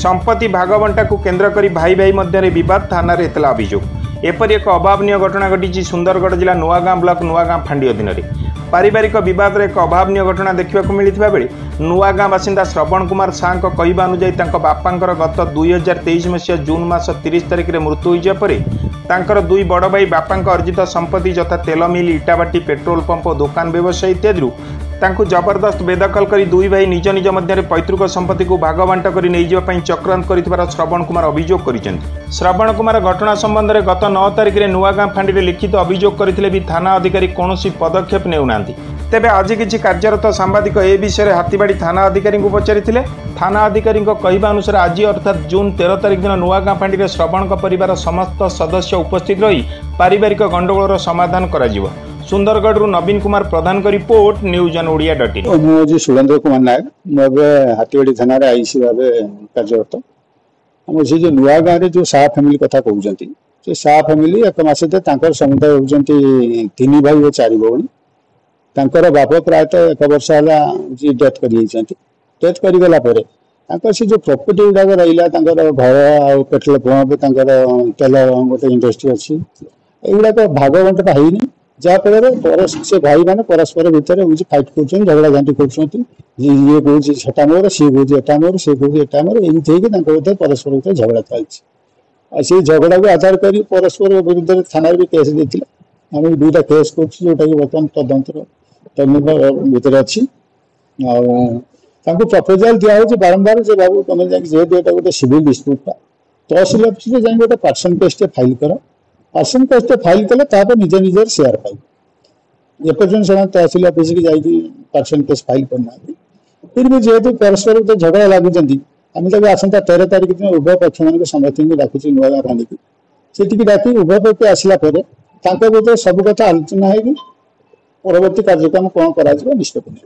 संपत्ति भागबंटा को केन्द्र कर भाई भाई मध्य बद थाना अभियोग एपरी एक अभावन घटना घटी सुंदरगढ़ जिला नुआगाँ ब्लॉक नुआगाँ फांडी अधीन पारिवारिक बद एक अभावन घटना देखा मिलता बेले नुआगाँ बासिंदा श्रवण कुमार साह कहवा अनुजाई बापांकर गत 2023 मसीहा जून मास 30 तारिख में मृत्यु होकर दुई बड़ भाई बापा अर्जित संपत्ति यथा तेल मिल इटाबाटी पेट्रोल पंप दुकान व्यवसाय इत्यादि जबरदस्त बेदखल कर दुई भाई निज निज मध्य पैतृक संपत्ति को भागबांट कर चक्रांत कर श्रवण कुमार अभियोग कर श्रवण कुमार घटना संबंध में गत 9 तारिख में नुआगाँ फांडी में लिखित अभियोग करथिले भी थाना अधिकारी कौन पदक्षेप नेउना तेबे आज किसी कार्यरत सांबादिक ए विषय हाथीबाड़ी थाना अधिकारी को पचारि थाना अधिकारी कहवा अनुसार आज अर्थात जून 13 तारिख दिन नुआगाँ फांडी में श्रवण परिवार समस्त सदस्य उपस्थित रही पारिवारिक गंडगोल समाधान कर सुंदरगढ़ नवीन कुमार प्रधान का रिपोर्ट न्यूज ऑन ओडिया.in मुझे सुरेंद्र कुमार नायक मुझे हाथीबाड़ी थाना आईसी भाव कार्यरत मुझे जो नुआ गाँव जो शाह फैमिली कथा कहते से शाह फैमिली एक मस समुदाय होती 3 भाई और 4 भौणी तांकर बाप प्रायतः 1 वर्ष है डेथ कर गलापर से जो प्रॉपर्टी गुड़ाक रहा घर पेट्रोल पंप तेल गोटे इंडस्ट्री अच्छी युवाक भाग बंटा है जहाँफल से भाई मैंने परस्पर भितर फाइट कर झगड़ा झांटी कर ये कौन सेटा मोर सी कौन एटा मोर सी कौन एटा मोर एमती परस्पर भितर झगड़ा चलती से झगड़ा को आधार कर परस्पर विरुद्ध थाना भी केस देते आम 2टा केस कर बर्तमान तदंतर भितर अच्छी प्रपोजाल दिखाई बारंबार से बाबू तुम जेहतु यहाँ गोटे सिविल डिस्प्यूटा तहसिल ऑफिस में जाए गोटे पार्सन केस फाइल कर पार्सन केस फाइल कले निज निजर सेयार पाइबे एपर्यंत से तहसिल ऑफिस की जाइए पार्सन केस फाइल करना फिर भी जेहेतु परस्पर तो झगड़ा लगुच आम तक आसंता 13 तारिख दिन उभय पक्ष मान समस्त डाकुचे नुआ फांडी से डाक उभय पक्ष आसला भर सब कथा आलोचना है परवर्ती कार्यक्रम कौन कर निष्पत्ति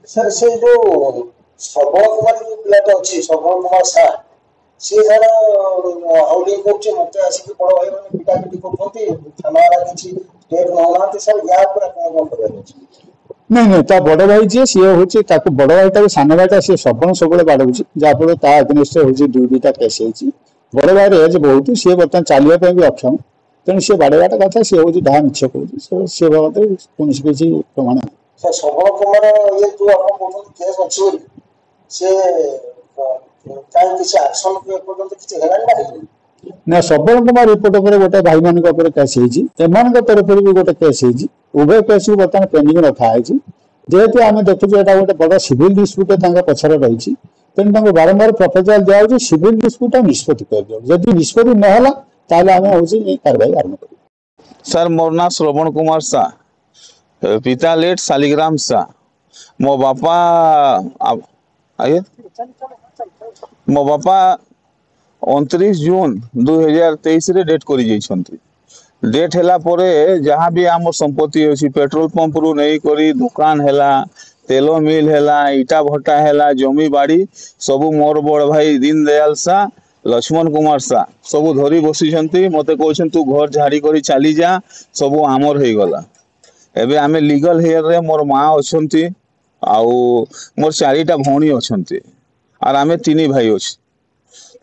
सर से जो श्रवण कुमार जो पिलाटा अच्छी श्रवण कुमार साह सी जन हाउली करछे मते आसी बड़ भाई माने पिटापिटी करथोंती थाना किछि स्टेप नौनाते सर या पूरा कोन करबे नहीं ता बड़ भाई जे सी होची ताको बड़ भाईटा सान भाईटा सी श्रवण सबले बाड़ुची जाफल ता अग्निष्ठ होची 2टा केस होची बड़ भाई एज बहुत सी बर्तमान चलिया पे भी अक्षम तेणु सी बाड़ेबाटा कथा सी होची ढा मिछ कहूची सी बाबत कौन किसी प्रमाण सर श्रवण कुमार ये जो आप बोलते केस अच्छी से काई किसी एक्शन के पर्यंत किसी हेलान नहीं ना श्रवण कुमार रिपोर्ट पर गोटे भाई मान केस होमान तरफ भी गोटे केस उभय केस को बर्तमान पेंडिंग रखा है जेहेतु आम देखु गोटे बड़ सिविल डिस्प्यूट पछर रही तेणु बारंबार प्रपोजाल दिया सिविल डिस्प्यूट निष्पत्ति कर दिया जब निष्पत्ति नहला ताले आम हूँ कार्रवाई आरंभ कर सर मोर ना श्रवण कुमार शाह पिता लेट शालिग्राम शाह मो बापा आइए मो बापा 29 जून 2023 रे डेट करी जाइछंती डेट हैला परे जहाँ भी आम संपत्ति अछि पेट्रोल पंप रु नहीं करी दुकान हैला तेल मिल हैला इटा भट्टा हैला जमी बाड़ी सबु मोर बड़ भाई दीन दयाल शाह लक्ष्मण कुमार शाह सबु धरी बसी मते कहछन तू घर झाड़ी करी चली जा सबु आमर हो गला एबे आमे लीगल हेयर रे मोर माँ अच्छी आउ मोर 4टा भौणी अच्छी आर आमे 3 भाई अच्छे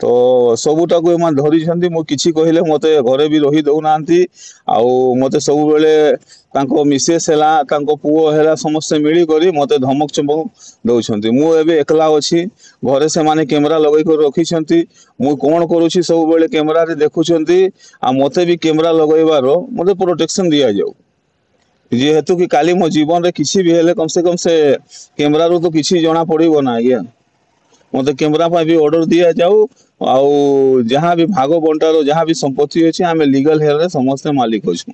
तो सबूटा को एम धरी मु किसी कहले मते घरे भी रही दौना आउ मते सब बेले मिसेस है पुओ है समस्त मिली करी मते धमक चमक दौरान मु एबे एकला अच्छी घरे से माने कैमरा लगे कर रखी मु कौन करुँची सब बेले कैमरा रे देखुंट आ मते भी कैमरा लगेबार मते प्रोटेक्शन दिया जाऊ जेहेतु कि काली मो जीवन रे किसी भी हेले कम से कैमरा रू तो किसी जना पड़ो ना आज्ञा मत कैमरा भी ऑर्डर दिया जाऊ आउ जहाँ भी भाग बंटार जहाँ भी संपत्ति अच्छी आम लीगल हेयर रे समस्त मालिक अच्छु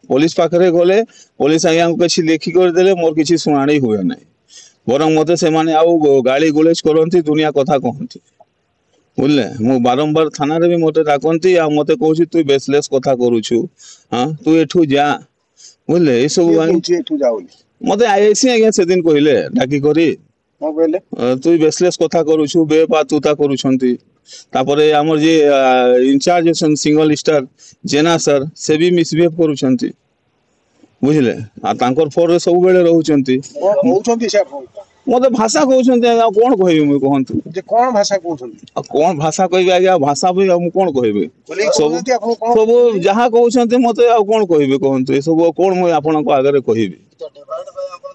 पुलिस पाखे गले पुलिस आज्ञा किसी लेखिक करदे मोर किसी शुणाणी हुए ना बर मत से आउ गाड़ी गुलेज करती दुनिया कथा कहती बुझले मु बारंबार थाना रे भी मत डाकती आ मत कहूँ तू बेसलेस कथा करुचु हाँ तू एठू जा बुझले ये सब मत आईसी आज्ञा से दिन कहले डाकी करी तु बेसलेस कथा करुछु बेपा तुता करुछंती तापरे हमर जे इंचार्ज छन सिंगल स्टार जेना सर से भी मिसबिहेव करुछंती बुझले आ तांकर फोर रे सब बेले रहउछंती मते भाषा कहउछन्ते आज्ञा कोन कहबी मुई कहंतु जे कोन भाषा कहउछन्ती आ कोन भाषा कहबी आज्ञा भाषा भी हम कोन कहबी सब कहउछन्ती आपन कोन सब जहा कहउछन्ते मते आ कोन कहबी कहंतु ए सब कोन मुई आपन को आगरे कहबी डिवाइड बाय आपन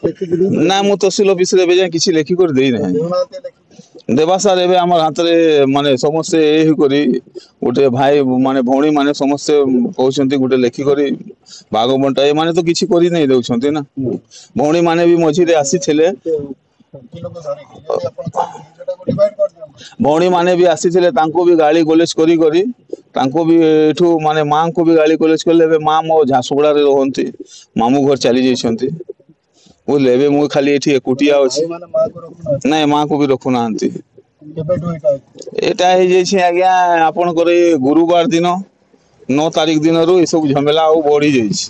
तहसील ना मु तहसील ऑफिस रे बेजा किछि लेखि कर देई नै देवा सार एबे हमर हाथ रे माने समस्त एही करी गोटे भाई माने भौणी माने समस्त कहउछन्ती गोटे लेखि करी भाग बंटा ए माने तो किछि करी नै देउछन्ती ना भौणी माने भी मझी रे आसी थिले भौणी माने भी आसी थिले तांको भी गाली गोलेज करी करी तांको भी एठू माने मां को भी गाली गोलेज करले बे मां मो झासुगुड़ा रे रहंती मामू घर चली जाइछन्ती बुझले एबे मु खाली एठी एकुटिया अछि नहीं मां को भी रखु नांती एटा हे जे छै आज्ञा आपन करे गुरुवार दिन 9 तारिख दिन रो ए सब झमेला बढ़ी जाइछि।